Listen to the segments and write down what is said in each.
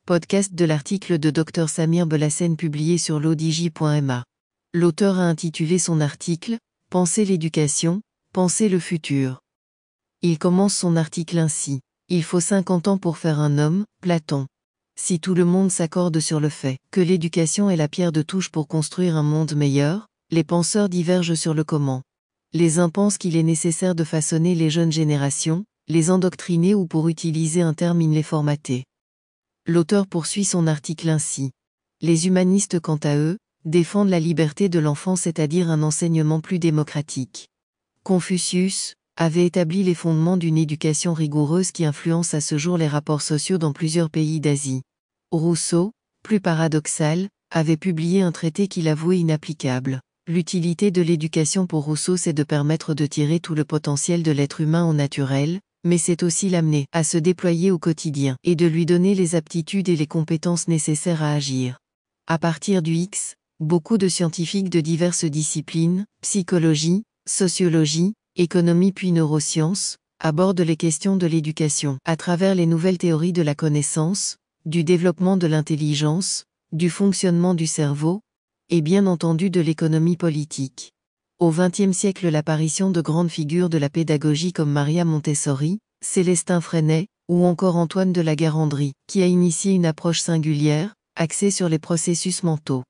podcast de l'article de Dr Samir Belhassen publié sur l'odj.ma. L'auteur a intitulé son article « Penser l'éducation, penser le futur ». Il commence son article ainsi. Il faut 50 ans pour faire un homme, Platon. Si tout le monde s'accorde sur le fait que l'éducation est la pierre de touche pour construire un monde meilleur, les penseurs divergent sur le comment. Les uns pensent qu'il est nécessaire de façonner les jeunes générations, les endoctriner ou pour utiliser un terme les formater. L'auteur poursuit son article ainsi. Les humanistes quant à eux, défendent la liberté de l'enfant, c'est-à-dire un enseignement plus démocratique. Confucius avait établi les fondements d'une éducation rigoureuse qui influence à ce jour les rapports sociaux dans plusieurs pays d'Asie. Rousseau, plus paradoxal, avait publié un traité qu'il avouait inapplicable. L'utilité de l'éducation pour Rousseau, c'est de permettre de tirer tout le potentiel de l'être humain au naturel, mais c'est aussi l'amener à se déployer au quotidien et de lui donner les aptitudes et les compétences nécessaires à agir. À partir du X, beaucoup de scientifiques de diverses disciplines, psychologie, sociologie, économie puis neurosciences, abordent les questions de l'éducation à travers les nouvelles théories de la connaissance, du développement de l'intelligence, du fonctionnement du cerveau, et bien entendu de l'économie politique. Au XXe siècle, l'apparition de grandes figures de la pédagogie comme Maria Montessori, Célestin Freinet, ou encore Antoine de la Garandrie, qui a initié une approche singulière, axée sur les processus mentaux.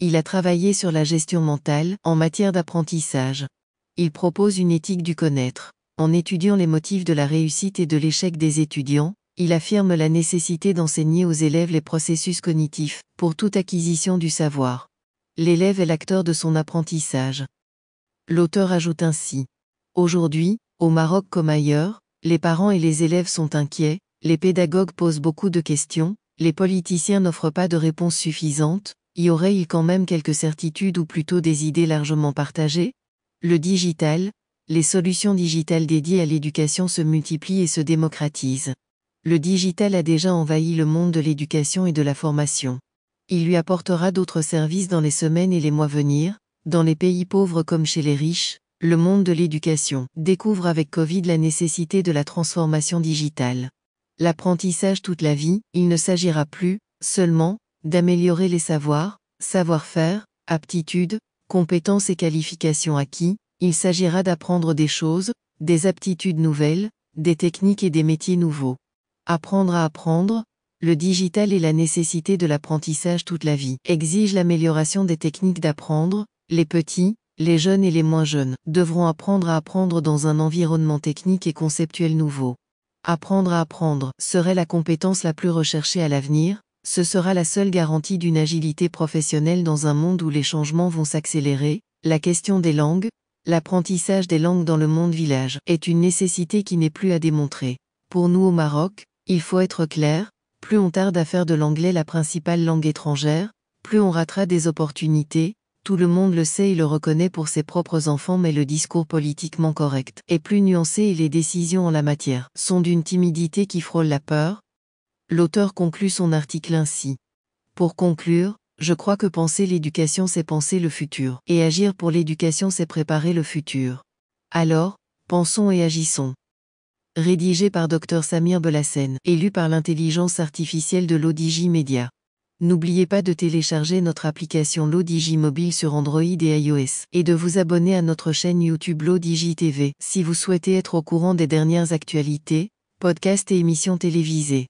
Il a travaillé sur la gestion mentale, en matière d'apprentissage. Il propose une éthique du connaître. En étudiant les motifs de la réussite et de l'échec des étudiants, il affirme la nécessité d'enseigner aux élèves les processus cognitifs, pour toute acquisition du savoir. L'élève est l'acteur de son apprentissage. L'auteur ajoute ainsi. Aujourd'hui, au Maroc comme ailleurs, les parents et les élèves sont inquiets, les pédagogues posent beaucoup de questions, les politiciens n'offrent pas de réponses suffisantes, y aurait-il quand même quelques certitudes ou plutôt des idées largement partagées? Le digital, les solutions digitales dédiées à l'éducation se multiplient et se démocratisent. Le digital a déjà envahi le monde de l'éducation et de la formation. Il lui apportera d'autres services dans les semaines et les mois à venir. Dans les pays pauvres comme chez les riches, le monde de l'éducation découvre avec Covid la nécessité de la transformation digitale. L'apprentissage toute la vie, il ne s'agira plus, seulement, d'améliorer les savoirs, savoir-faire, aptitudes, compétences et qualifications acquis, il s'agira d'apprendre des choses, des aptitudes nouvelles, des techniques et des métiers nouveaux. Apprendre à apprendre, le digital et la nécessité de l'apprentissage toute la vie exigent l'amélioration des techniques d'apprendre. Les petits, les jeunes et les moins jeunes devront apprendre à apprendre dans un environnement technique et conceptuel nouveau. Apprendre à apprendre serait la compétence la plus recherchée à l'avenir, ce sera la seule garantie d'une agilité professionnelle dans un monde où les changements vont s'accélérer. La question des langues, l'apprentissage des langues dans le monde village est une nécessité qui n'est plus à démontrer. Pour nous au Maroc, il faut être clair, plus on tarde à faire de l'anglais la principale langue étrangère, plus on ratera des opportunités. Tout le monde le sait et le reconnaît pour ses propres enfants, mais le discours politiquement correct est plus nuancé et les décisions en la matière sont d'une timidité qui frôle la peur. L'auteur conclut son article ainsi. Pour conclure, je crois que penser l'éducation c'est penser le futur, et agir pour l'éducation c'est préparer le futur. Alors, pensons et agissons. Rédigé par Dr Samir Belhassen et lu par l'intelligence artificielle de l'ODJ Media. N'oubliez pas de télécharger notre application l'ODJ mobile sur Android et iOS, et de vous abonner à notre chaîne YouTube l'ODJ TV si vous souhaitez être au courant des dernières actualités, podcasts et émissions télévisées.